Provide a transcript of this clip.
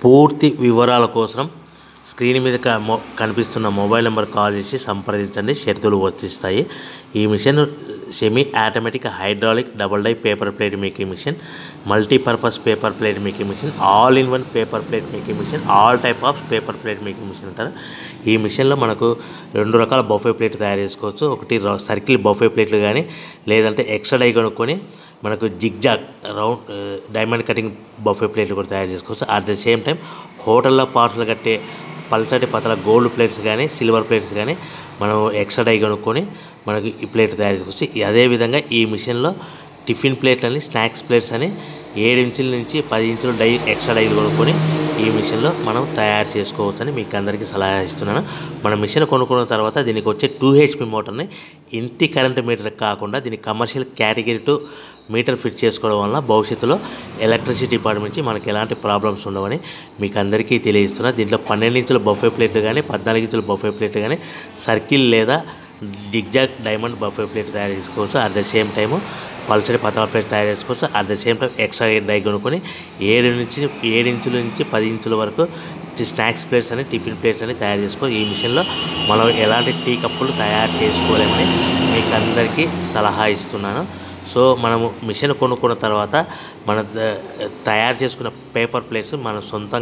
పూర్తి వివరాల కోసం స్క్రీన్ మీద కనిపిస్తున్న మొబైల్ నెంబర్ కాల్ చేసి సంప్రదించండి. షరతులు వర్తిస్తాయి. ఈ machine semi automatic hydraulic double die paper plate making machine, multipurpose paper plate making machine, all in one paper plate making machine, all type of paper plate making machine అంటారు. ఈ మిషన్లో మనకు 2 రకాల బఫే ప్లేట్లు తయారు చేసుకోవచ్చు. ఒకటి సర్కిల్ బఫే ప్లేట్లు కానీ, లేదంటే ఎక్స్ట్రా డై కొనుక్కొని మనకు zigzag round diamond cutting buffet ప్లేట్లు కూడా తయారు చేసుకోవచ్చు. అట్ ద సేమ్ టైం హోటల్లో పార్సల్ కట్టే పల్చటి పతల గోల్డ్ ప్లేట్స్ కానీ, సిల్వర్ ప్లేట్స్ కానీ మనం ఎక్స్ట్రా డై కొనుక్కొని మనకి ఈ ప్లేట్ తయారు చేసుకోవచ్చు. అదేవిధంగా ఈ మిషన్లో టిఫిన్ ప్లేట్లు అని, స్నాక్స్ ప్లేట్స్ అని 7 ఇంచుల నుంచి 10 ఇంచుల డై ఎక్స్ట్రా డైలు కొనుక్కొని ఈ మిషన్లో మనం తయారు చేసుకోవచ్చని మీకు అందరికీ సలహా ఇస్తున్నాను. మన మిషన్ కొనుక్కున్న తర్వాత దీనికి వచ్చే 2 HP మోటార్ని ఇంటి కరెంట్ మీటర్ కాకుండా దీనికి కమర్షియల్ కేటగిరీ 2 మీటర్ ఫిట్ చేసుకోవడం వల్ల భవిష్యత్తులో ఎలక్ట్రిసిటీ డిపార్ట్మెంట్ నుంచి మనకి ఎలాంటి ప్రాబ్లమ్స్ ఉండవని మీకు అందరికీ తెలియజేస్తున్నా. దీంట్లో 12 ఇంచుల బఫే ప్లేట్లు కానీ, 14 ఇంచుల బఫే ప్లేట్లు కానీ, సర్కిల్ లేదా జిగ్జాగ్ డైమండ్ బఫే ప్లేట్ తయారు చేసుకోవచ్చు. అట్ ద సేమ్ టైము పల్చడి పతల ప్లేట్ తయారు చేసుకోవచ్చు. At the same time extra die కొనుక్కొని 7 ఇంచుల నుంచి 10 ఇంచుల వరకు స్నాక్స్ ప్లేట్స్ అని, టిఫిన్ ప్లేట్స్ అని తయారు చేసుకో. ఈ మిషన్లో మనం ఎలాంటి టీ కప్పులు తయారు చేసుకోలేమని మీకు అందరికీ సలహా ఇస్తున్నాను. సో మనము మిషన్ కొనుక్కున్న తర్వాత మన తయారు చేసుకున్న పేపర్ ప్లేట్స్ మన సొంతంగా